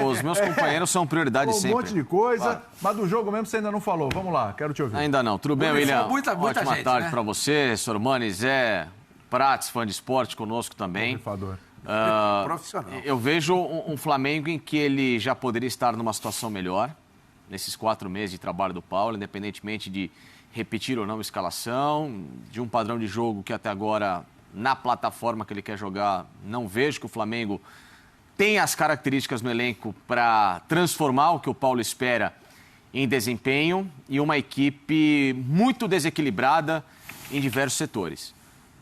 Os meus companheiros são prioridade sempre. Um monte de coisa, mas do jogo mesmo você ainda não falou. Vamos lá, quero te ouvir. Ainda não. Tudo bem, William? Muita Ótima gente, tarde né? para você, Sormani, Zé, Prates, fã de esporte, conosco também. Profissional. Eu vejo um Flamengo em que ele já poderia estar numa situação melhor, nesses 4 meses de trabalho do Paulo, independentemente de repetir ou não a escalação, de um padrão de jogo que até agora, na plataforma que ele quer jogar, não vejo que o Flamengo tem as características no elenco para transformar o que o Paulo espera em desempenho e uma equipe muito desequilibrada em diversos setores.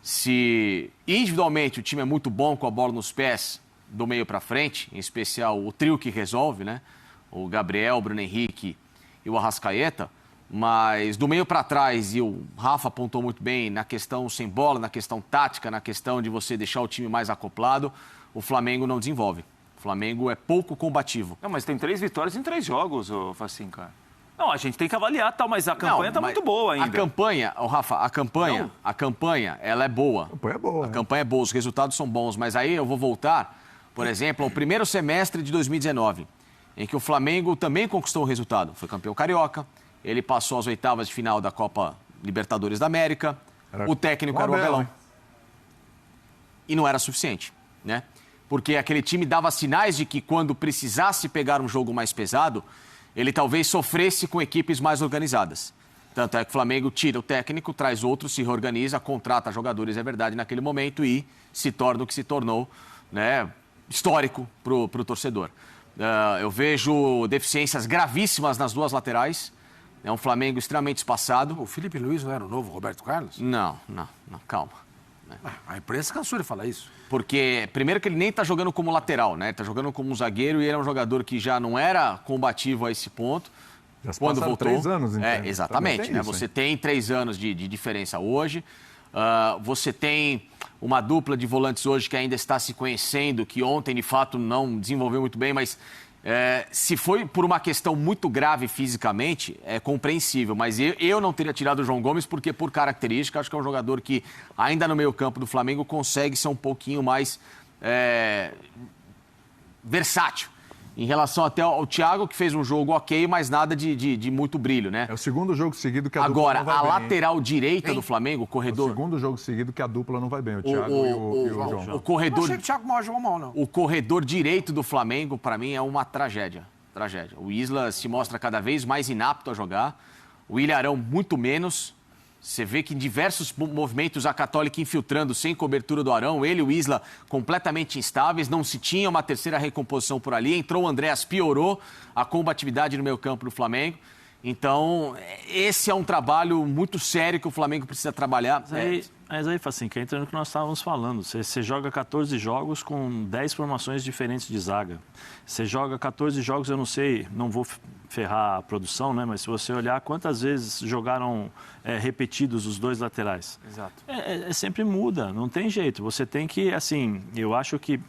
Se individualmente o time é muito bom com a bola nos pés do meio para frente, em especial o trio que resolve, né? O Gabriel, o Bruno Henrique e o Arrascaeta, mas do meio para trás, e o Rafa apontou muito bem na questão sem bola, na questão tática, na questão de você deixar o time mais acoplado, o Flamengo não desenvolve. O Flamengo é pouco combativo. Não, mas tem 3 vitórias em 3 jogos, Facinho, cara. Não, a gente tem que avaliar, tal, mas a campanha está muito boa ainda. A campanha, Rafa, a campanha, ela é boa. A campanha é boa. A campanha é boa, os resultados são bons, mas aí eu vou voltar, por exemplo, ao primeiro semestre de 2019, em que o Flamengo também conquistou um resultado. Foi campeão carioca, ele passou às oitavas de final da Copa Libertadores da América, o técnico era o Abelão. E não era suficiente, né? Porque aquele time dava sinais de que quando precisasse pegar um jogo mais pesado, ele talvez sofresse com equipes mais organizadas. Tanto é que o Flamengo tira o técnico, traz outro, se reorganiza, contrata jogadores, é verdade, naquele momento e se torna o que se tornou, né, histórico para o torcedor. Eu vejo deficiências gravíssimas nas 2 laterais. É um Flamengo extremamente espaçado. O Felipe Luiz não era o novo Roberto Carlos? Não, calma. A imprensa cansou de falar isso. Porque, primeiro que ele nem está jogando como lateral, né? Está jogando como um zagueiro e ele é um jogador que já não era combativo a esse ponto. Já se quando passaram voltou. 3 anos, então. Exatamente, né? Você tem 3 anos de diferença hoje. Você tem uma dupla de volantes hoje que ainda está se conhecendo, que ontem, de fato, não desenvolveu muito bem, mas se foi por uma questão muito grave fisicamente, é compreensível. Mas eu não teria tirado o João Gomes porque, por característica, acho que é um jogador que, ainda no meio-campo do Flamengo, consegue ser um pouquinho mais versátil. Em relação até ao Thiago, que fez um jogo ok, mas nada de muito brilho, né? É o segundo jogo seguido que a dupla Agora, não vai a bem, lateral direita do Flamengo, o corredor... É o segundo jogo seguido que a dupla não vai bem, o Thiago e o João. O corredor... Não achei que o Thiago mal jogou mal, não. O corredor direito do Flamengo, para mim, é uma tragédia. O Isla se mostra cada vez mais inapto a jogar. O Ilharão, muito menos. Você vê que em diversos movimentos a Católica infiltrando sem cobertura do Arão, ele e o Isla completamente instáveis, não se tinha uma terceira recomposição por ali. Entrou o Andréas, piorou a combatividade no meio campo do Flamengo. Então, esse é um trabalho muito sério que o Flamengo precisa trabalhar. Mas aí, assim, que entra no que nós estávamos falando. Você joga 14 jogos com 10 formações diferentes de zaga. Você joga 14 jogos, eu não sei, não vou ferrar a produção, né? Mas se você olhar quantas vezes jogaram repetidos os 2 laterais. Exato. Sempre muda, não tem jeito. Você tem que, assim, eu acho que...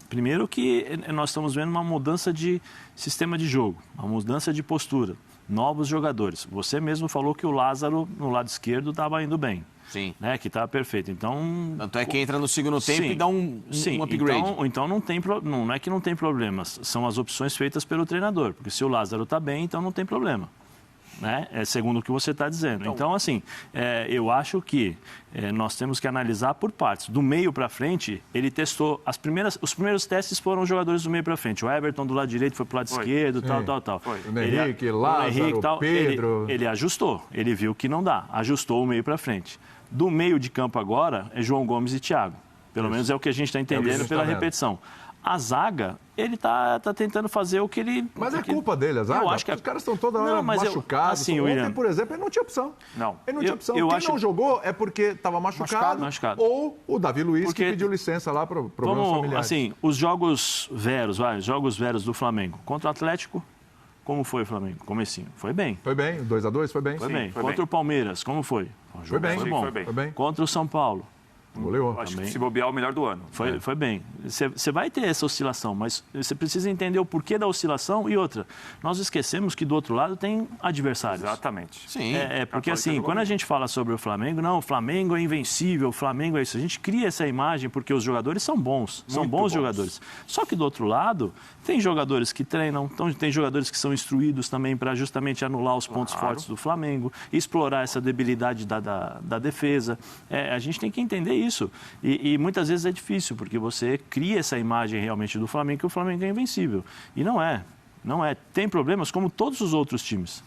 Primeiro que nós estamos vendo uma mudança de sistema de jogo, uma mudança de postura, novos jogadores. Você mesmo falou que o Lázaro, no lado esquerdo, estava indo bem. Sim. Né, que estava perfeito. Então, tanto é que entra no segundo tempo e dá um upgrade. Então não é que não tem problemas, são as opções feitas pelo treinador. Porque se o Lázaro está bem, então não tem problema. Né? Segundo o que você está dizendo. Então, assim, eu acho que nós temos que analisar por partes. Do meio para frente, ele testou... Os primeiros testes foram os jogadores do meio para frente. O Everton do lado direito foi para o lado esquerdo, tal. O Henrique, Lázaro, Pedro... Ele ajustou. Ele viu que não dá. Ajustou o meio para frente. Do meio de campo agora, é João Gomes e Thiago. Pelo menos é o que a gente está entendendo pela repetição. A zaga, ele tá tentando fazer o que ele... Mas é culpa dele, a zaga? Eu acho que os caras estão toda hora machucados. Assim, ontem, William... por exemplo, ele não tinha opção. Não. Ele não tinha opção. Quem não jogou é porque estava machucado. Ou o Davi Luiz, que pediu licença lá para problemas familiares. Assim, os jogos veros do Flamengo. Contra o Atlético, como foi o Flamengo? Comecinho. Foi bem. Foi bem. 2-2 foi bem. Foi bem. Contra o Palmeiras, como foi? Foi bem. Foi bom. Foi bem. Contra o São Paulo. Goleou. Acho que se bobear o melhor do ano. Foi bem. Você vai ter essa oscilação, mas você precisa entender o porquê da oscilação e outra. Nós esquecemos que do outro lado tem adversários. Exatamente. Sim. Porque assim, quando a gente fala sobre o Flamengo, não, o Flamengo é invencível, o Flamengo é isso. A gente cria essa imagem porque os jogadores são bons, são bons jogadores. Só que do outro lado, tem jogadores que treinam, tem jogadores que são instruídos também para justamente anular os pontos fortes do Flamengo, explorar essa debilidade da defesa. A gente tem que entender isso. E muitas vezes é difícil, porque você cria essa imagem realmente do Flamengo, que o Flamengo é invencível. E não é. Não é. Tem problemas como todos os outros times.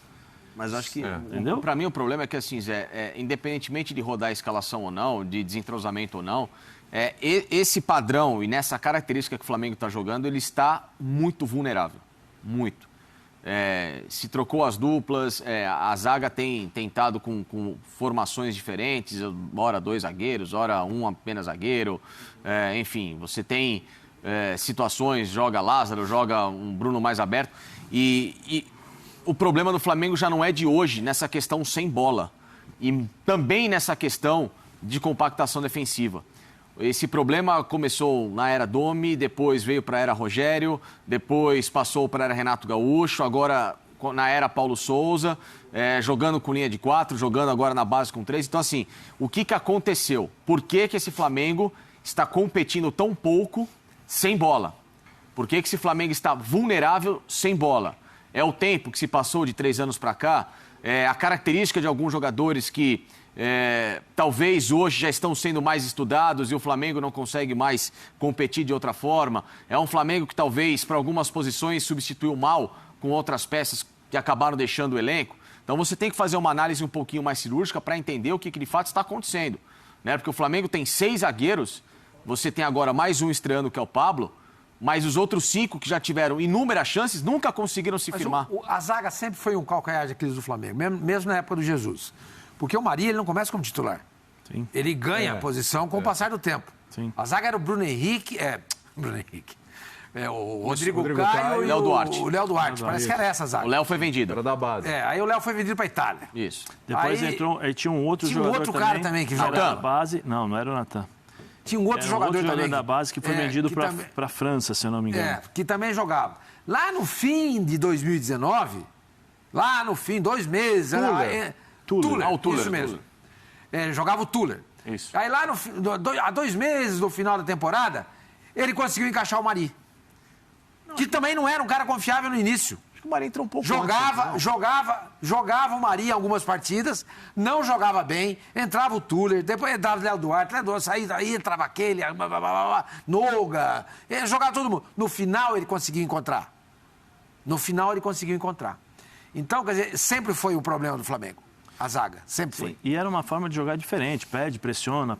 Mas acho que, para mim, o problema é que, assim, Zé, independentemente de rodar a escalação ou não, de desentrosamento ou não, esse padrão e nessa característica que o Flamengo está jogando, ele está muito vulnerável. Muito. Se trocou as duplas, a zaga tem tentado com formações diferentes, ora 2 zagueiros, ora um apenas zagueiro. Enfim, você tem situações, joga Lázaro, joga um Bruno mais aberto. E o problema do Flamengo já não é de hoje, nessa questão sem bola. E também nessa questão de compactação defensiva. Esse problema começou na era Domi, depois veio para a era Rogério, depois passou para a era Renato Gaúcho, agora na era Paulo Souza, jogando com linha de 4, jogando agora na base com 3. Então, assim, o que aconteceu? Por que esse Flamengo está competindo tão pouco sem bola? Por que esse Flamengo está vulnerável sem bola? É o tempo que se passou de 3 anos para cá, a característica de alguns jogadores que talvez hoje já estão sendo mais estudados e o Flamengo não consegue mais competir de outra forma. É um Flamengo que talvez para algumas posições substituiu mal com outras peças que acabaram deixando o elenco. Então você tem que fazer uma análise um pouquinho mais cirúrgica para entender o que de fato está acontecendo. Né? Porque o Flamengo tem 6 zagueiros, você tem agora mais um estreando que é o Pablo, mas os outros 5 que já tiveram inúmeras chances nunca conseguiram se firmar. A zaga sempre foi um calcanhar de Aquiles do Flamengo, mesmo na época do Jesus. Porque o Maria ele não começa como titular. Sim. Ele ganha a posição com o passar do tempo. Sim. A zaga era o Bruno Henrique, o Rodrigo Caio e o Léo Duarte. Parece que era essa a zaga. O Léo foi vendido. Era da base. Aí o Léo foi vendido para a Itália. Isso. Depois tinha um outro jogador cara também que jogava. Da base. Não era o Natan. Tinha um outro jogador também. Da base que foi vendido para a França, se eu não me engano. Que também jogava. Lá no fim de 2019, 2 meses... Tuller. Isso mesmo. Jogava o Tuller. Isso. Aí lá, há 2 meses do final da temporada, ele conseguiu encaixar o Mari. Que também não era um cara confiável no início. Acho que o Mari entrou um pouco jogava o Mari em algumas partidas, não jogava bem, entrava o Tuller, depois entrava o Léo Duarte, saía, aí entrava aquele, Noga, jogava todo mundo. No final ele conseguiu encontrar. Então, quer dizer, sempre foi o problema do Flamengo. A zaga, sempre foi. E era uma forma de jogar diferente, pressiona.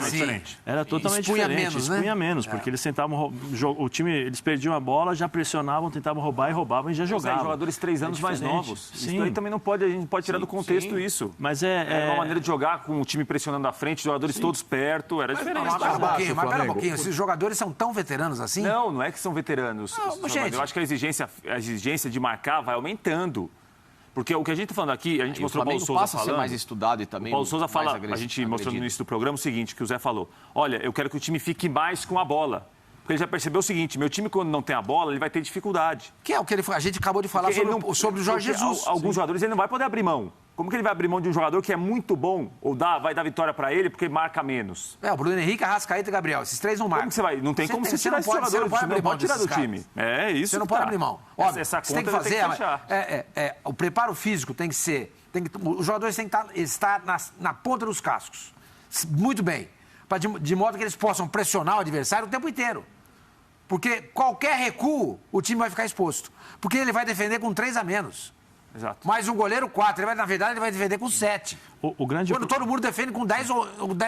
Diferente. Era totalmente diferente. Expunha menos, porque eles tentavam, o time, eles perdiam a bola, já pressionavam, tentavam roubar e roubavam e já jogavam. Jogadores 3 anos mais novos. Sim. Isso aí também a gente pode tirar do contexto isso. Mas é uma maneira de jogar com o time pressionando à frente, jogadores todos perto, era diferente. Mas pera um pouquinho, esses jogadores são tão veteranos assim? Não é que são veteranos. Gente. Eu acho que a exigência de marcar vai aumentando. Porque o que a gente está falando aqui, a gente mostrou o Paulo Souza passa a ser mais estudado e também o Paulo Souza fala, a gente mostrou no início do programa o seguinte, que o Zé falou, olha, eu quero que o time fique mais com a bola. Porque ele já percebeu o seguinte, meu time quando não tem a bola, ele vai ter dificuldade. Que é o que a gente acabou de falar sobre o Jorge Jesus. Alguns jogadores ele não vai poder abrir mão. Como que ele vai abrir mão de um jogador que é muito bom ou vai dar vitória para ele porque marca menos? O Bruno Henrique, Arrascaeta e Gabriel. Esses 3 não marcam. Como que você vai? Não tem como você tirar esses jogadores. Você não pode tirar do time. É isso. Você não pode abrir mão. Óbvio, essa conta você tem que fazer. O preparo físico tem que ser. Os jogadores têm que estar na ponta dos cascos. Muito bem. De modo que eles possam pressionar o adversário o tempo inteiro. Porque qualquer recuo, o time vai ficar exposto. Porque ele vai defender com 3 a menos. Exato. Mas um goleiro 4, na verdade ele vai defender com 7. Quando todo mundo defende com 10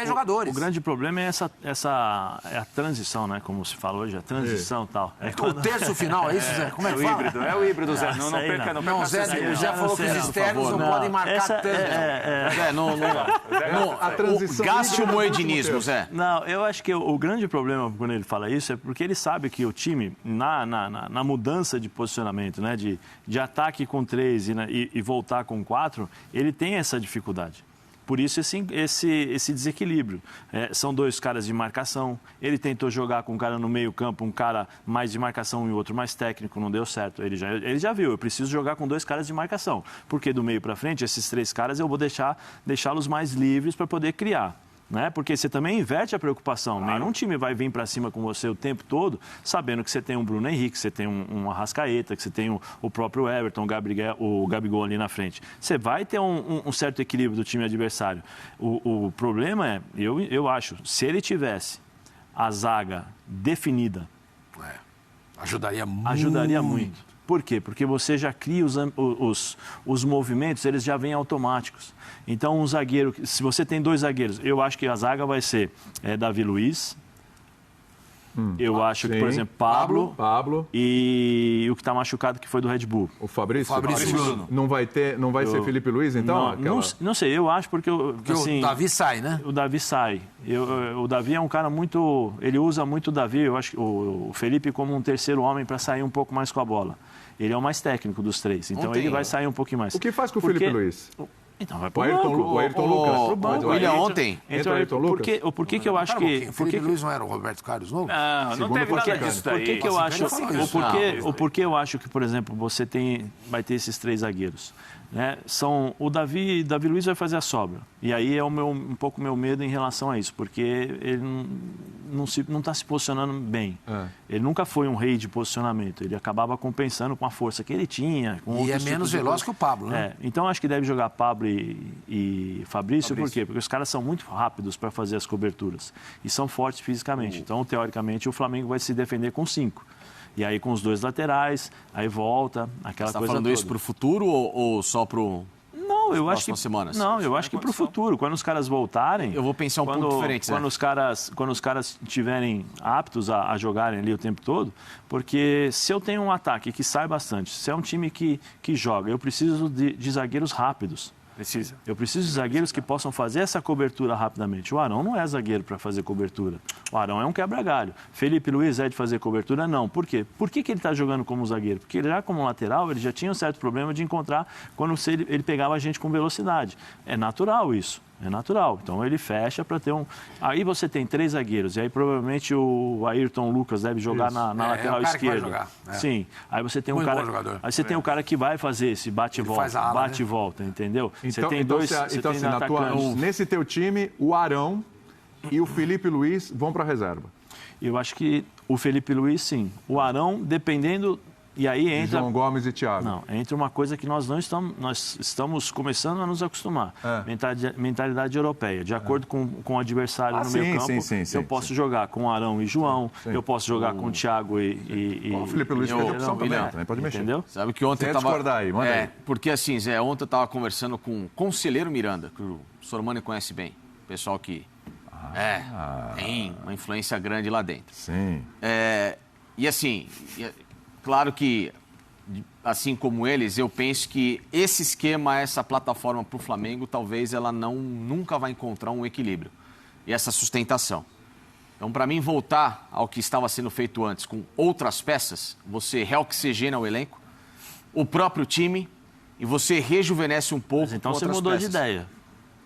jogadores. O grande problema é a transição, né? Como se fala hoje, a transição e tal. O terço final, é isso, Zé? Como é que fala? É o híbrido, Zé. Não perca. Não, Zé falou que os externos não podem marcar tanto. Zé, a transição. Gaste o moedinismo, Zé. Não, eu acho que o grande problema quando ele fala isso é porque ele sabe que o time, na mudança de posicionamento, né? De ataque com 3 e voltar com 4, ele tem essa dificuldade. Por isso esse desequilíbrio. São dois caras de marcação. Ele tentou jogar com um cara no meio campo, um cara mais de marcação e outro mais técnico, não deu certo. Ele já viu, eu preciso jogar com dois caras de marcação. Porque do meio para frente, esses 3 caras eu vou deixá-los mais livres para poder criar. Né? Porque você também inverte a preocupação. Claro. Nenhum time vai vir para cima com você o tempo todo, sabendo que você tem um Bruno Henrique, que você tem um Arrascaeta, que você tem o próprio Everton, o Gabigol ali na frente. Você vai ter um certo equilíbrio do time adversário. O problema é, eu acho, se ele tivesse a zaga definida... Ajudaria muito. Ajudaria muito. Por quê? Porque você já cria os movimentos, eles já vêm automáticos. Então, um zagueiro, se você tem 2 zagueiros, eu acho que a zaga vai ser Davi Luiz, eu acho que, por exemplo, Pablo e o que está machucado que foi do Red Bull. O Fabrício Bruno. Não vai ser Felipe Luiz, então? Não sei, eu acho porque assim, o Davi sai, né? O Davi sai. O Davi é um cara muito... Ele usa muito o Davi, eu acho, o Felipe como um terceiro homem para sair um pouco mais com a bola. Ele é o mais técnico dos 3, então ele vai sair um pouquinho mais. O que faz com o Felipe Luiz? Então vai pro o Ayrton Lucas. O William ontem. Entra o Ayrton Lucas. Por que eu acho que... Por que Luiz não era o Roberto Carlos Novo? Não teve nada disso daí. Por que eu acho... Porque eu acho que, por exemplo, você vai ter esses 3 zagueiros. Né? O Davi Luiz vai fazer a sobra. E aí é um pouco meu medo em relação a isso, porque ele não está se posicionando bem. Ele nunca foi um rei de posicionamento. Ele acabava compensando com a força que ele tinha. E é menos veloz que o Pablo, né? Então acho que deve jogar Pablo e Fabrício. Por quê? Porque os caras são muito rápidos para fazer as coberturas e são fortes fisicamente. Então, teoricamente, o Flamengo vai se defender com 5. E aí com os 2 laterais, aí volta, aquela coisa toda. Você está falando isso para o futuro ou só para o... Não, eu acho que... semanas? Não, eu acho que para o futuro. Quando os caras voltarem... Eu vou pensar um pouco diferente. Quando os caras estiverem aptos a jogarem ali o tempo todo, porque se eu tenho um ataque que sai bastante, se é um time que joga, eu preciso de zagueiros rápidos. Eu preciso de zagueiros que possam fazer essa cobertura rapidamente. O Arão não é zagueiro para fazer cobertura. O Arão é um quebra-galho. Felipe Luiz é de fazer cobertura? Não. Por quê? Por que ele está jogando como zagueiro? Porque ele já como lateral, ele já tinha um certo problema de encontrar quando ele pegava a gente com velocidade. É natural isso. É natural. Então ele fecha para ter um... Aí você tem 3 zagueiros. E aí provavelmente o Ayrton Lucas deve jogar na lateral esquerda. Sim. Aí você tem um cara. Aí você tem um cara que vai fazer esse bate-volta. Bate-volta, entendeu? Então, você tem dois. Então, assim, nesse teu time, o Arão e o Felipe Luiz vão para a reserva. Eu acho que o Felipe Luiz, sim. O Arão, dependendo... E aí entra... João Gomes e Thiago. Não, entra uma coisa que nós estamos começando a nos acostumar. Mentalidade europeia. De acordo com o adversário no meio campo, eu posso jogar com Arão e João, eu posso jogar com Thiago e o Felipe Luiz fez a opção também pode mexer. Entendeu? Sabe que ontem eu discordar aí, manda aí. Porque assim, Zé, ontem eu estava conversando com o Conselheiro Miranda, que o Sormani conhece bem. Pessoal que tem uma influência grande lá dentro. Sim. E assim... Claro que, assim como eles, eu penso que esse esquema, essa plataforma para o Flamengo, talvez ela nunca vai encontrar um equilíbrio e essa sustentação. Então, para mim, voltar ao que estava sendo feito antes, com outras peças, você reoxigena o elenco, o próprio time, e você rejuvenesce um pouco. Mas então você mudou de ideia.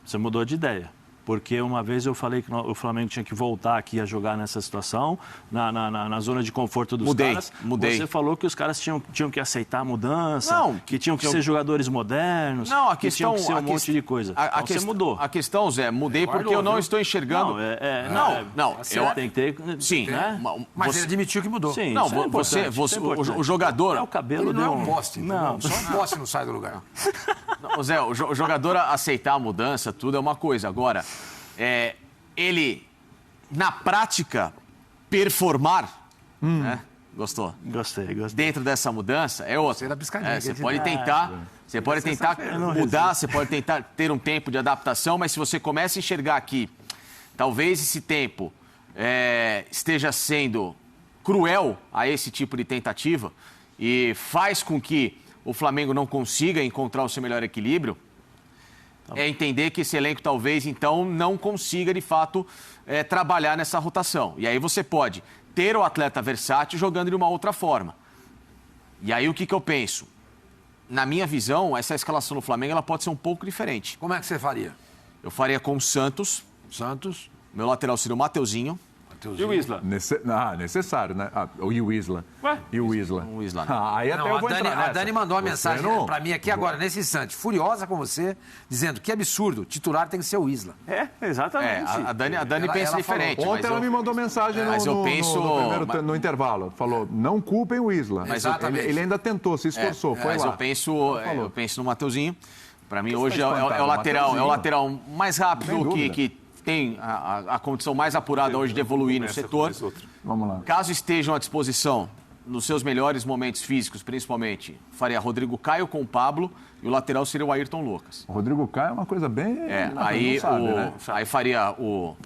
Você mudou de ideia. Porque uma vez eu falei que o Flamengo tinha que voltar aqui a jogar nessa situação, na zona de conforto dos caras. Mudei. Você falou que os caras tinham que aceitar a mudança, que tinham que ser jogadores modernos, que tinham que ser um monte de coisa. Então você mudou. A questão, Zé, mudei porque eu não estou enxergando... Eu tem que ter... Sim, né? Mas ele admitiu que mudou. Sim, não, o jogador... O cabelo não é um poste. Não. Só um poste não sai do lugar. Não, Zé, o jogador aceitar a mudança, tudo é uma coisa. Agora... ele, na prática, performar, né? Gostou? Gostei. Dentro dessa mudança, é outra. Você pode tentar mudar, você pode tentar ter um tempo de adaptação, mas se você começa a enxergar aqui, talvez esse tempo esteja sendo cruel a esse tipo de tentativa e faz com que o Flamengo não consiga encontrar o seu melhor equilíbrio, entender que esse elenco talvez, então, não consiga, de fato, trabalhar nessa rotação. E aí você pode ter o atleta versátil jogando de uma outra forma. E aí o que eu penso? Na minha visão, essa escalação do Flamengo ela pode ser um pouco diferente. Como é que você faria? Eu faria com o Santos. Santos. Meu lateral seria o Mateuzinho. E o Isla? Necessário, né? E o Isla? Ué? E o Isla? O Isla. Aí até eu vou entrar nessa. A Dani mandou uma mensagem para mim aqui agora, nesse instante, furiosa com você, dizendo que absurdo, titular tem que ser o Isla. Exatamente. A Dani pensa diferente. Ontem ela me mandou mensagem no intervalo. Falou, não culpem o Isla. Mas ele ainda tentou, se esforçou, foi mas lá. eu penso no Mateuzinho. Para mim, hoje é o lateral mais rápido que tem a condição mais apurada hoje de evoluir no setor. Vamos lá. Caso estejam à disposição, nos seus melhores momentos físicos, principalmente, faria Rodrigo Caio com o Pablo e o lateral seria o Ayrton Lucas. O Rodrigo Caio é uma coisa bem... Aí faria o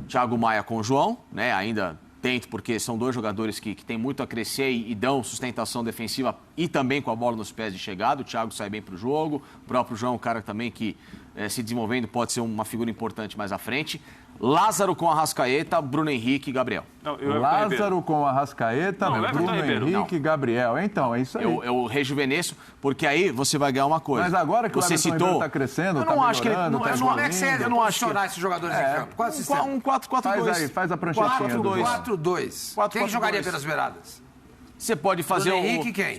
Thiago Maia com o João, né? Ainda tento, porque são dois jogadores que têm muito a crescer e dão sustentação defensiva e também com a bola nos pés de chegada. O Thiago sai bem para o jogo, o próprio João é um cara também que se desenvolvendo pode ser uma figura importante mais à frente. Lázaro com Arrascaeta, Bruno Henrique e Gabriel. Lázaro com Arrascaeta, Bruno Henrique e Gabriel. Então, é isso aí. Eu rejuvenesço, porque aí você vai ganhar uma coisa. Mas agora que você o Everton Ribeiro está crescendo, está melhorando, Como é que você posicionar esses jogadores em campo? Qual é o sistema? Um 4-4-2. Faz a pranchetinha. 4-2. Quem jogaria pelas beiradas? Você pode fazer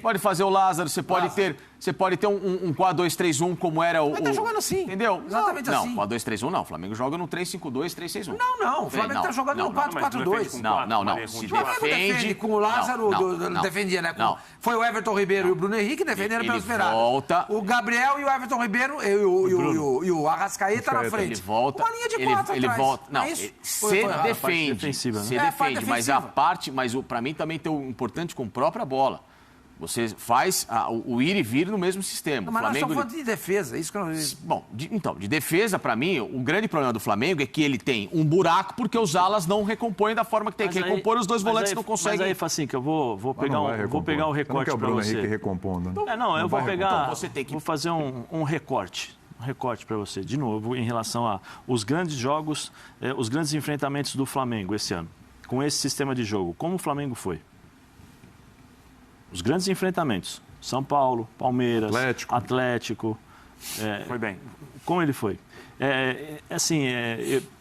pode fazer o Lázaro, você pode ter um 4-2-3-1 como era o... Mas tá jogando assim. Entendeu? Exatamente assim. Não, 4-2-3-1 não. O Flamengo joga no 3-5-2, 3-6-1. Não. O Flamengo tá jogando no 4-4-2. Não. Se defende com o Lázaro, defendia, né? Foi o Everton Ribeiro e o Bruno Henrique defenderam pelas beiradas. O Gabriel e o Everton Ribeiro e o Arrascaeta na frente. Ele volta. Uma linha de 4 ele atrás. volta. Não, você defende. Você defende, mas a parte... Mas pra mim também tem o importante com a própria bola. Você faz o ir e vir no mesmo sistema. Mas nós estamos falando de defesa, isso que eu não... Bom, de defesa, para mim, o grande problema do Flamengo é que ele tem um buraco porque os alas não recompõem da forma que tem que recompor, os dois volantes não conseguem. Mas aí, Facinho, eu vou pegar o recorte para você. Bruno Henrique recompondo. Eu vou pegar... Vou fazer um recorte. Um recorte para você, de novo, em relação aos grandes jogos, os grandes enfrentamentos do Flamengo esse ano, com esse sistema de jogo. Como o Flamengo foi? Os grandes enfrentamentos. São Paulo, Palmeiras, Atlético. Foi bem. Como ele foi?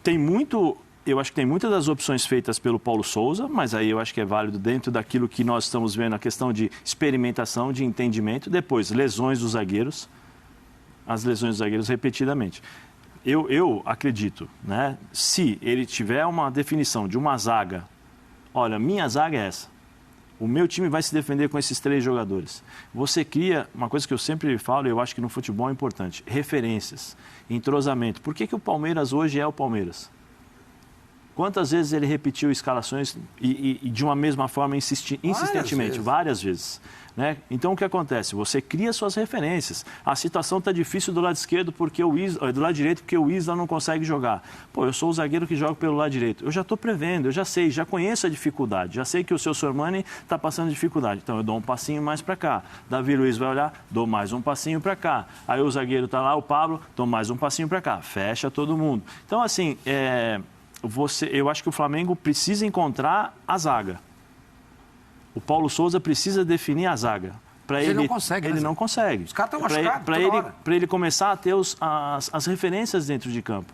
Tem muito... Eu acho que tem muitas das opções feitas pelo Paulo Souza, mas aí eu acho que é válido dentro daquilo que nós estamos vendo, a questão de experimentação, de entendimento. Depois, lesões dos zagueiros. As lesões dos zagueiros repetidamente. Eu acredito, né? Se ele tiver uma definição de uma zaga, olha, minha zaga é essa. O meu time vai se defender com esses 3 jogadores. Você cria, uma coisa que eu sempre falo, e eu acho que no futebol é importante, referências, entrosamento. Por que o Palmeiras hoje é o Palmeiras? Quantas vezes ele repetiu escalações e de uma mesma forma insistentemente? Várias vezes. Né? Então, o que acontece? Você cria suas referências. A situação está difícil do lado esquerdo, do lado direito, porque o Isla não consegue jogar. Pô, eu sou o zagueiro que joga pelo lado direito. Eu já estou prevendo, eu já sei, já conheço a dificuldade. Já sei que o seu Sormani está passando dificuldade. Então, eu dou um passinho mais para cá. Davi Luiz vai olhar, dou mais um passinho para cá. Aí o zagueiro está lá, o Pablo, dou mais um passinho para cá. Fecha todo mundo. Então, assim, eu acho que o Flamengo precisa encontrar a zaga. O Paulo Souza precisa definir a zaga. Ele não consegue. Ele não consegue. Os caras estão machucados para ele começar a ter as referências dentro de campo.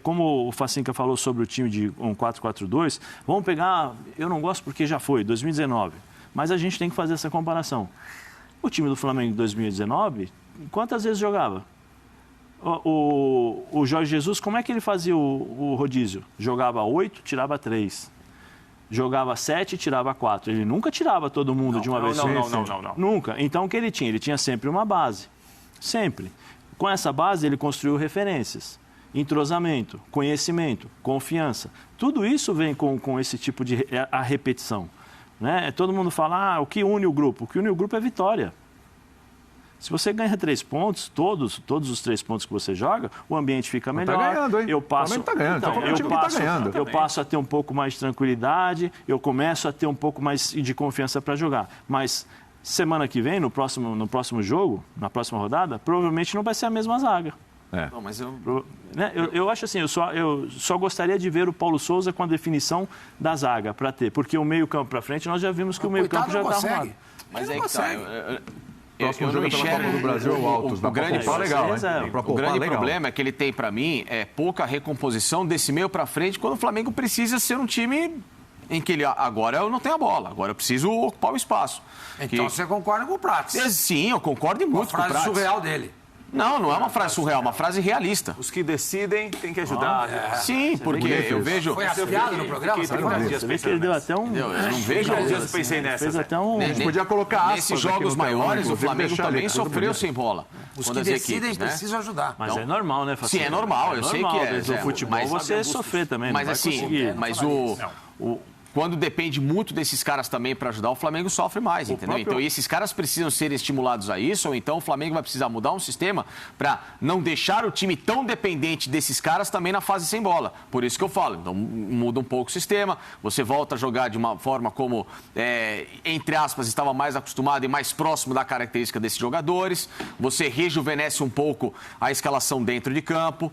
Como o Facinca falou sobre o time de um 4-4-2, vamos pegar... Eu não gosto porque já foi, 2019. Mas a gente tem que fazer essa comparação. O time do Flamengo em 2019, quantas vezes jogava? O Jorge Jesus, como é que ele fazia o rodízio? Jogava 8, tirava 3. Jogava 7 e tirava 4. Ele nunca tirava todo mundo de uma vez. Não. Nunca. Então, o que ele tinha? Ele tinha sempre uma base. Sempre. Com essa base, ele construiu referências. Entrosamento, conhecimento, confiança. Tudo isso vem com esse tipo de a repetição. Né? Todo mundo fala, o que une o grupo? O que une o grupo é vitória. Se você ganha 3 pontos, todos os 3 pontos que você joga, o ambiente fica melhor. Tá ganhando, hein? Eu passo, tá ganhando. Eu passo a ter um pouco mais de tranquilidade, eu começo a ter um pouco mais de confiança para jogar. Mas semana que vem, no próximo jogo, na próxima rodada, provavelmente não vai ser a mesma zaga. Não, mas eu acho assim, eu só gostaria de ver o Paulo Souza com a definição da zaga para ter, porque o meio-campo para frente nós já vimos que o meio-campo já está arrumado. Mas é que tá. Próximo jogo pela Copa do Brasil, o Altos. O grande legal. problema é que ele tem, para mim, pouca recomposição desse meio para frente quando o Flamengo precisa ser um time em que ele agora eu não tenho a bola, agora eu preciso ocupar o espaço. Então você concorda com o Prats? Sim, eu concordo muito com o Prats. A frase surreal dele. Não é uma frase surreal, é uma frase realista. Os que decidem têm que ajudar. Sim, porque eu vejo... Foi afiado no programa? Você vê que ele deu até um... Eu não vejo... Eu pensei nessa. Fez até um... A gente podia colocar aspas. Nesses jogos maiores, o Flamengo também sofreu sem bola. Os que decidem precisam ajudar. Mas é normal, né, Sim, é normal, eu sei que é. Desde o futebol você sofrer também, mas assim, quando depende muito desses caras também para ajudar, o Flamengo sofre mais, entendeu? Então, e esses caras precisam ser estimulados a isso, ou então o Flamengo vai precisar mudar um sistema para não deixar o time tão dependente desses caras também na fase sem bola. Por isso que eu falo, então muda um pouco o sistema, você volta a jogar de uma forma como, entre aspas, estava mais acostumado e mais próximo da característica desses jogadores, você rejuvenesce um pouco a escalação dentro de campo.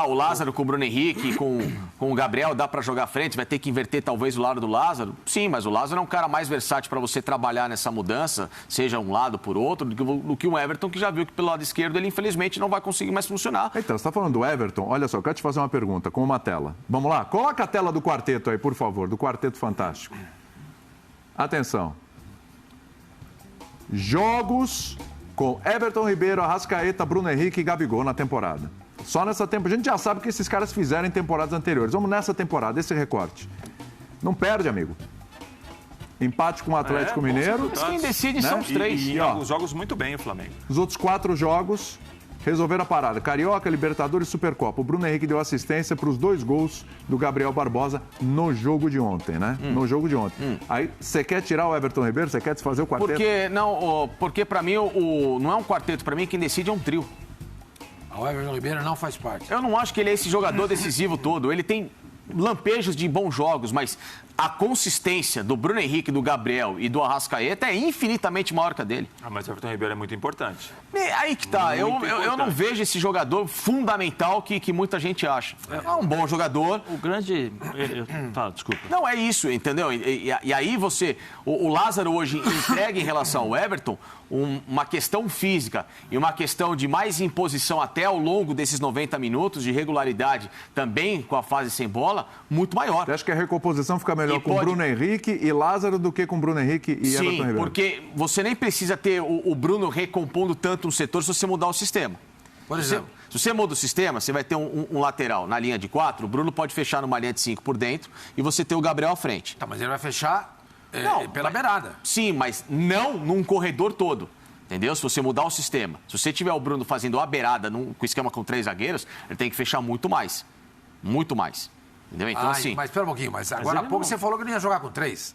O Lázaro com o Bruno Henrique, com o Gabriel, dá para jogar à frente, vai ter que inverter talvez o lado do Lázaro. Sim, mas o Lázaro é um cara mais versátil para você trabalhar nessa mudança, seja um lado por outro, do que um Everton, que já viu que pelo lado esquerdo ele infelizmente não vai conseguir mais funcionar. Então, você está falando do Everton? Olha só, eu quero te fazer uma pergunta com uma tela. Vamos lá? Coloca a tela do quarteto aí, por favor, do Quarteto Fantástico. Atenção. Jogos com Everton Ribeiro, Arrascaeta, Bruno Henrique e Gabigol na temporada. Só nessa temporada. A gente já sabe o que esses caras fizeram em temporadas anteriores. Vamos nessa temporada, esse recorte. Não perde, amigo. Empate com o Atlético Mineiro. Mas quem decide são os três. E alguns jogos muito bem o Flamengo. Os outros 4 jogos resolveram a parada. Carioca, Libertadores e Supercopa. O Bruno Henrique deu assistência para os 2 gols do Gabriel Barbosa no jogo de ontem, né? No jogo de ontem. Aí, você quer tirar o Everton Ribeiro? Você quer desfazer o quarteto? Porque para mim, não é um quarteto. Para mim, quem decide é um trio. O Everton Ribeiro não faz parte. Eu não acho que ele é esse jogador decisivo todo. Ele tem lampejos de bons jogos, mas a consistência do Bruno Henrique, do Gabriel e do Arrascaeta é infinitamente maior que a dele. Mas o Everton Ribeiro é muito importante. Aí que tá. Eu não vejo esse jogador fundamental que muita gente acha. É um bom jogador. O grande... desculpa. Não, é isso, entendeu? E aí você... O Lázaro hoje entrega em relação ao Everton uma questão física e uma questão de mais imposição até ao longo desses 90 minutos, de regularidade também com a fase sem bola, muito maior. Você acha que a recomposição fica melhor com Bruno Henrique e Lázaro do que com Bruno Henrique e Everton Ribeiro? Sim, porque você nem precisa ter o Bruno recompondo tanto um setor se você mudar o sistema. Por exemplo, se você muda o sistema, você vai ter um lateral na linha de 4, o Bruno pode fechar numa linha de 5 por dentro e você ter o Gabriel à frente. Mas ele vai fechar pela beirada. Sim, mas não num corredor todo. Entendeu? Se você mudar o sistema. Se você tiver o Bruno fazendo a beirada com esquema com 3 zagueiros, ele tem que fechar muito mais. Muito mais. Entendeu? Então, assim... Mas espera um pouquinho. Mas agora há pouco você falou que não ia jogar com 3.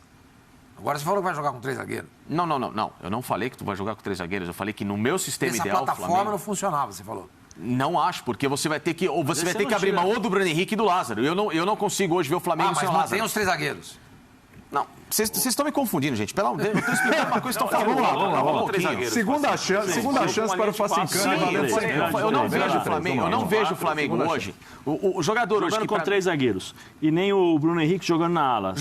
Agora você falou que vai jogar com 3 zagueiros. Não. Eu não falei que tu vai jogar com 3 zagueiros. Eu falei que no meu sistema ideal... Essa plataforma não funcionava, você falou. Não acho, porque você vai ter que... Ou você vai ter que abrir mão ou do Bruno Henrique e do Lázaro. Eu não consigo hoje ver o Flamengo sem o Lázaro. Mas mantém os 3 zagueiros. Não, vocês estão me confundindo, gente. Eu estou explicando uma coisa que estão falando. Vamos lá. Segunda chance para o Facincani. Eu não vejo o Flamengo hoje. O jogador hoje... Jogando com 3 zagueiros. E nem o Bruno Henrique jogando na ala.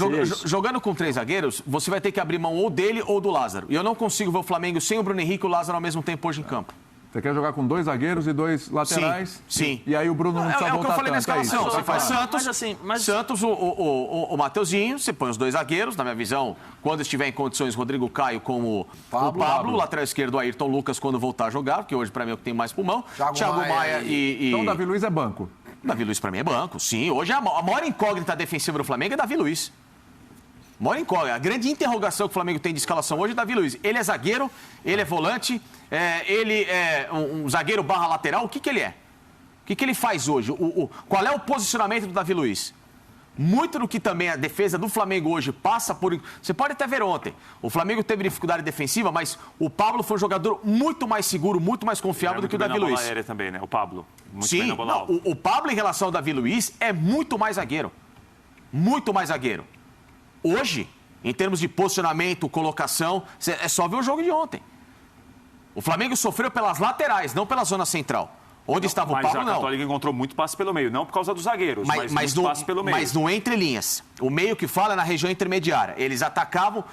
Jogando com 3 zagueiros, você vai ter que abrir mão ou dele ou do Lázaro. E eu não consigo ver o Flamengo sem o Bruno Henrique e o Lázaro ao mesmo tempo hoje em campo. Você quer jogar com 2 zagueiros e 2 laterais? Sim. E aí o Bruno não precisa voltar tanto. É o que eu falei na escalação. Você faz Santos, o Mateuzinho, você põe os 2 zagueiros, na minha visão, quando estiver em condições, Rodrigo Caio como o Pablo, lateral esquerdo, Ayrton Lucas, quando voltar a jogar, porque hoje, para mim, é o que tem mais pulmão. Thiago Maia e... Então, Davi Luiz é banco. Davi Luiz, para mim, é banco, sim. Hoje, a maior incógnita defensiva do Flamengo é Davi Luiz. Maior incógnita. A grande interrogação que o Flamengo tem de escalação hoje é Davi Luiz. Ele é zagueiro, ele é volante, ele é um zagueiro barra lateral. O que ele é? O que ele faz hoje? Qual é o posicionamento do Davi Luiz? Muito do que também a defesa do Flamengo hoje passa por... Você pode até ver ontem. O Flamengo teve dificuldade defensiva, mas o Pablo foi um jogador muito mais seguro, muito mais confiável do que o Davi Luiz. Bola aérea também, né? O Pablo. Sim, o Pablo em relação ao Davi Luiz é muito mais zagueiro. Muito mais zagueiro. Hoje, em termos de posicionamento, colocação, é só ver o jogo de ontem. O Flamengo sofreu pelas laterais, não pela zona central. Onde estava o Pablo, não. Mas a Católica encontrou muito passe pelo meio, não por causa dos zagueiros, mas muito passe pelo meio. Mas no entre-linhas. O meio que fala é na região intermediária. Eles atacavam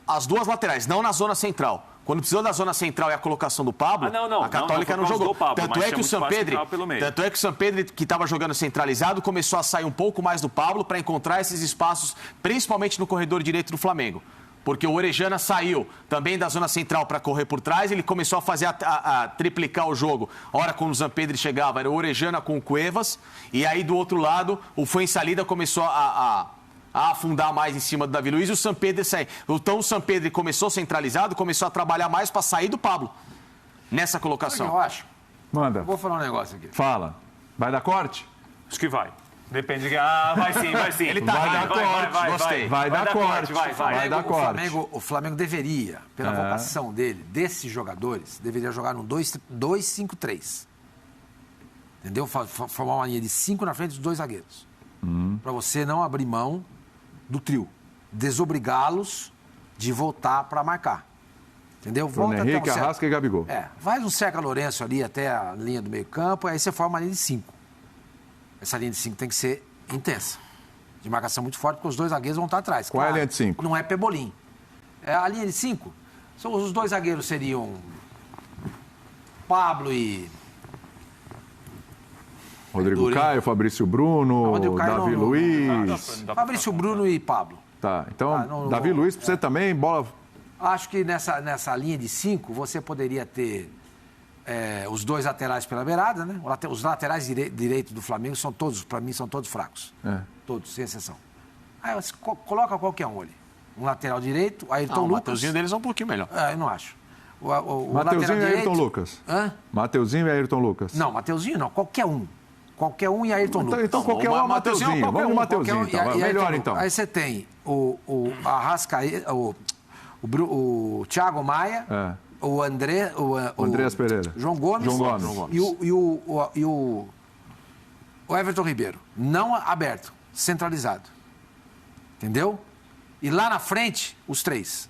as 2 laterais, não na zona central. Quando precisou da zona central e a colocação do Pablo, a Católica não jogou. Tanto é que o Sampedri, que estava jogando centralizado, começou a sair um pouco mais do Pablo para encontrar esses espaços, principalmente no corredor direito do Flamengo. Porque o Orejana saiu também da zona central para correr por trás, ele começou a fazer a triplicar o jogo. A hora quando o Sampedri chegava, era o Orejana com o Cuevas, e aí do outro lado, o Fuensalida começou a afundar mais em cima do Davi Luiz e o Sampedri sair. Então o Sampedri começou centralizado, começou a trabalhar mais para sair do Pablo nessa colocação. Eu acho. Manda. Vou falar um negócio aqui. Fala. Vai dar corte? Acho que vai. Depende de... vai sim. Ele tá vai dar corte. Gostei. Vai dar corte. Vai dar corte. O Flamengo deveria, pela vocação dele, desses jogadores, deveria jogar num 2-5-3. Entendeu? Formar uma linha de 5 na frente dos 2 zagueiros. Para você não abrir mão do trio. Desobrigá-los de voltar para marcar. Entendeu? Bruno Henrique, Arrasca e Gabigol. Faz um Cerca Lourenço ali até a linha do meio campo, aí você forma uma linha de 5. Essa linha de 5 tem que ser intensa. De marcação muito forte, porque os 2 zagueiros vão estar atrás. Qual é a linha de 5? Não é Pebolim. A linha de 5, os 2 zagueiros seriam Pablo e... Rodrigo Caio, Fabrício Bruno, Davi Luiz. Fabrício Bruno e Pablo. Tá, então Davi Luiz pra você também, bola... Acho que nessa linha de 5 você poderia ter os 2 laterais pela beirada, né? Os laterais direitos do Flamengo são todos, para mim, são todos fracos. Todos, sem exceção. Aí você coloca qualquer um ali. Um lateral direito, Ayrton Lucas. O Mateuzinho deles é um pouquinho melhor. Eu não acho. O Mateuzinho e Ayrton Lucas. Mateuzinho e Ayrton Lucas. Não, Mateuzinho não, qualquer um. Qualquer um e Ayrton Lucas. Então qualquer um é o Mateuzinho. Vamos no Mateuzinho, então. Melhor, então. Aí você tem o Arrascaeta, o Thiago Maia, o Andreas Pereira. João Gomes. E o Everton Ribeiro. Não aberto, centralizado. Entendeu? E lá na frente, os 3.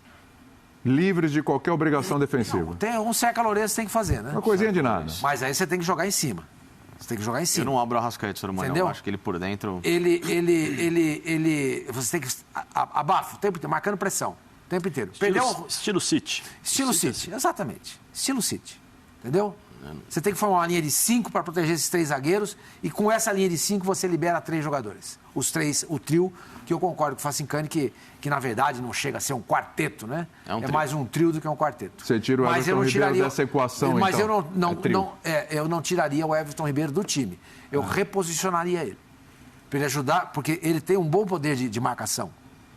Livres de qualquer obrigação defensiva. Não, tem um Cerca Lourenço tem que fazer, né? Uma coisinha de nada. Mas aí você tem que jogar em cima. Você tem que jogar em cima. Eu não abro a Arrascaeta, senhor Manuel. Entendeu? Eu acho que ele por dentro... Você tem que... Abafa o tempo inteiro, marcando pressão. O tempo inteiro. Estilo City. Estilo City, exatamente. Estilo City. Entendeu? Você tem que formar uma linha de 5 para proteger esses 3 zagueiros e com essa linha de 5 você libera 3 jogadores. Os 3, o trio, que eu concordo com o Facincani, que na verdade não chega a ser um quarteto, né? É mais um trio do que um quarteto. Você tira o Everton Ribeiro dessa equação, mas então. eu não tiraria o Everton Ribeiro do time. Eu reposicionaria ele. Para ele ajudar, porque ele tem um bom poder de marcação.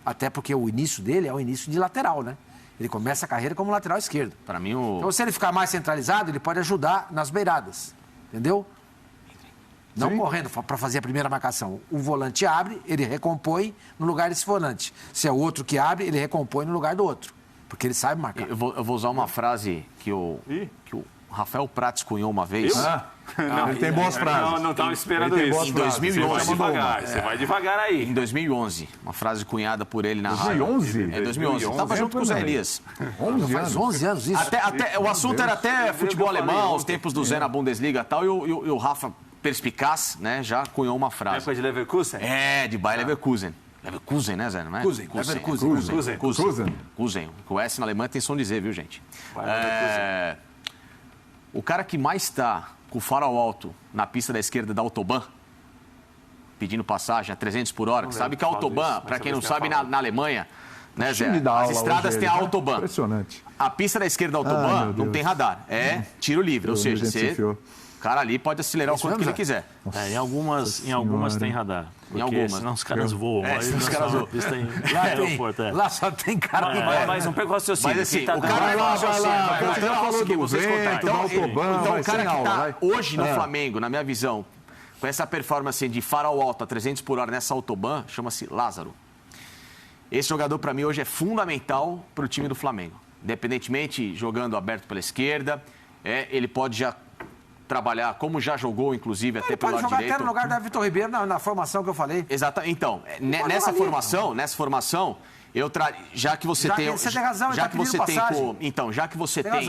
Até porque o início dele é o início de lateral, né? Ele começa a carreira como lateral esquerdo. Para mim, Então, se ele ficar mais centralizado, ele pode ajudar nas beiradas. Entendeu? Não correndo para fazer a primeira marcação. O volante abre, ele recompõe no lugar desse volante. Se é o outro que abre, ele recompõe no lugar do outro. Porque ele sabe marcar. Eu vou usar uma frase que o Rafael Prats cunhou uma vez. Não, ele tem boas frases. Não estava esperando isso. Em 2011. Você vai devagar aí. Em 2011. Uma frase cunhada por ele na rádio. 2011? É, 2011. Estava junto com o Zé Elias. 11 Faz 11 anos isso. O assunto era até futebol alemão, os tempos do Zé na Bundesliga e tal. E o Rafa, perspicaz, né, já cunhou uma frase. Época de Leverkusen? De Bayer Leverkusen. Leverkusen, né, Zé? Não é? Kusen. O S na Alemanha tem som de Z, viu, gente? O cara que mais está com o farol alto na pista da esquerda da Autobahn, pedindo passagem a 300 por hora, que sabe que a Autobahn, para quem não sabe, na Alemanha, né, Zé? As estradas têm a Autobahn. Impressionante. A pista da esquerda da Autobahn não tem radar, é tiro livre, ou seja, o cara ali pode acelerar o quanto que ele quiser. Em algumas tem radar. Em algumas. Senão os caras voam. Os caras voam. Lá só tem cara que vai. Mas não pega o raciocínio. Mas assim, o cara falou do vento, da Autobahn. Então o cara que está hoje no Flamengo, na minha visão, com essa performance de farol alto a 300 por hora nessa Autobahn, chama-se Lázaro. Esse jogador, para mim, hoje é fundamental para o time do Flamengo. Independentemente, jogando aberto pela esquerda, ele pode já trabalhar, como já jogou, inclusive, até pelo lado direito. Ele pode jogar até no lugar da Everton Ribeiro na formação que eu falei. Exatamente. Então, nessa formação, já que você tem... Você tem razão, já que você tem passagem. Já que você tem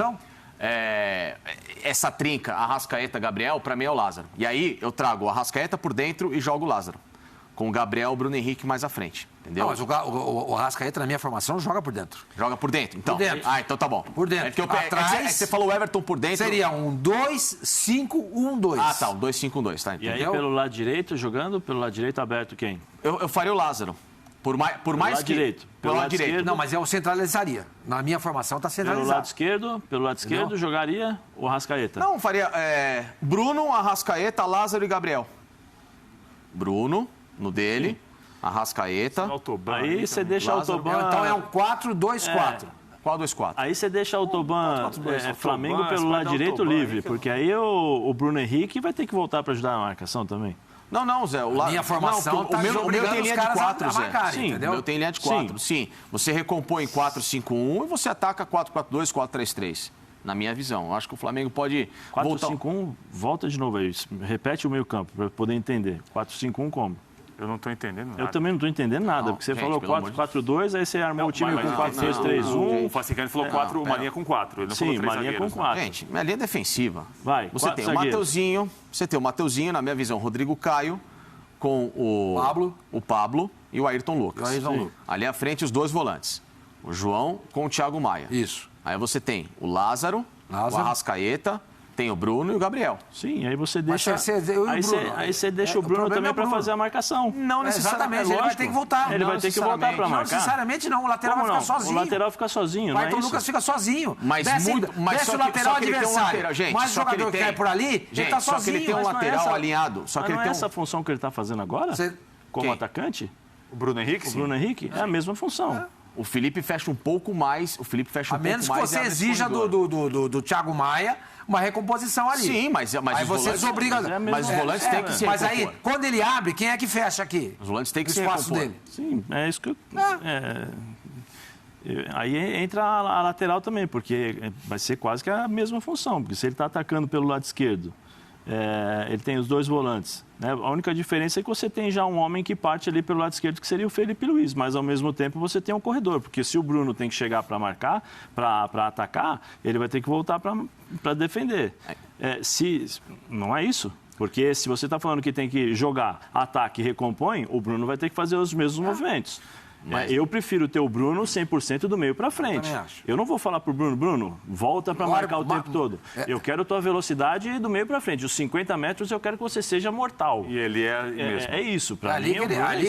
essa trinca, Arrascaeta, Gabriel, para mim é o Lázaro. E aí eu trago o Arrascaeta por dentro e jogo o Lázaro. Com o Gabriel, o Bruno Henrique mais à frente. Entendeu? Não, mas o Arrascaeta, na minha formação, joga por dentro. Joga por dentro? Então. Por dentro. Ah, então tá bom. Por dentro. É que Atrás, você falou o Everton por dentro. Seria um 2-5-1-2. Ah, tá. Um 2-5-1-2, tá. E aí, Entendeu? pelo lado direito, jogando, pelo lado direito aberto quem? Eu faria o Lázaro. Por mais lado que... direito. Pelo lado direito. esquerdo. Não, mas eu centralizaria. Na minha formação está Pelo lado centralizado. esquerdo, jogaria o Arrascaeta. Não, faria Bruno, Arrascaeta, Lázaro e Gabriel. Bruno, no dele. Arrascaeta. Autobahn, Aí você deixa o Lázaro. Autobahn... Então é um 4-2-4. Qual 2-4? Aí você deixa o Autobahn, 4-2, Flamengo Autobahn, pelo lado você direito pode dar livre, Autobahn, porque aí o Bruno Henrique vai ter que voltar para ajudar a marcação também. Não, Zé. Minha formação não, tá o meu obrigando tem os linha de caras 4, a Zé. marcarem, Sim, entendeu? o meu tem linha de 4. Sim. Você recompõe 4-5-1 e você ataca 4-4-2, 4-3-3. Na minha visão. Eu acho que o Flamengo pode voltar... 4-5-1, volta de novo aí. Repete o meio campo para eu poder entender. 4-5-1 como? Eu não estou entendendo nada. Eu também não estou entendendo nada, Não, porque você gente, falou pelo amor de 4-4-2, aí você armou o time Mas com 4-2-3-1. O Facicani falou uma linha com 4. Ele não falou Sim, 3 uma linha com zagueiros, né? 4. Gente, minha linha é defensiva. Vai, Você 4 tem zagueiros. o Mateuzinho, na minha visão, Rodrigo Caio, com o Pablo e o Ayrton Lucas. E o Ayrton Sim. Lucas. Ali à frente, os dois volantes. O João com o Thiago Maia. Isso. Aí você tem o Lázaro, o Arrascaeta, tem o Bruno e o Gabriel. Sim, aí você deixa. Mas eu e o aí Bruno. você deixa É, o Bruno o problema também é o para Bruno. fazer a marcação. Não Exatamente, ele vai lógico. ter que voltar. Ele Não vai ter que voltar para necessariamente. Não marcar. necessariamente não, o lateral Como vai não? ficar sozinho. O lateral fica sozinho, O não é Ayrton isso? Lucas fica sozinho. Mas desce só o que- lateral só que ele tem um adversário. lateral, gente, Mais só que ele jogador que tem- cai por ali, ele Gente, tá só que sozinho. ele tem um Mas não é lateral essa- alinhado. Só que Mas ele não tem é essa função que ele está fazendo agora? Como Quem? atacante? O Bruno Henrique, O sim. Bruno Henrique? É a mesma função. O Felipe fecha um pouco mais. A menos que você é exija absurdo. do Thiago Maia uma recomposição ali. Sim, mas Aí os você volantes... desobriga. Mas os volantes têm que se Mas aí, recompor. quando ele abre, quem é que fecha aqui? Os volantes têm que O se espaço recompor. dele. Sim, é isso que eu. Aí entra a lateral também, porque vai ser quase que a mesma função, porque se ele está atacando pelo lado esquerdo, ele tem os dois volantes. Né? A única diferença é que você tem já um homem que parte ali pelo lado esquerdo, que seria o Felipe Luiz, mas ao mesmo tempo você tem um corredor, porque se o Bruno tem que chegar para marcar, para atacar, ele vai ter que voltar para defender. Não é isso? Porque se você está falando que tem que jogar, ataque e recompõe, o Bruno vai ter que fazer os mesmos movimentos. Eu prefiro ter o Bruno 100% do meio para frente. também acho. Eu não vou falar pro Bruno, volta para Agora, marcar o tempo todo. Eu quero a tua velocidade do meio para frente. Os 50 metros eu quero que você seja mortal. E ele é mesmo. É isso. Para Ali mim, que o Bruno ali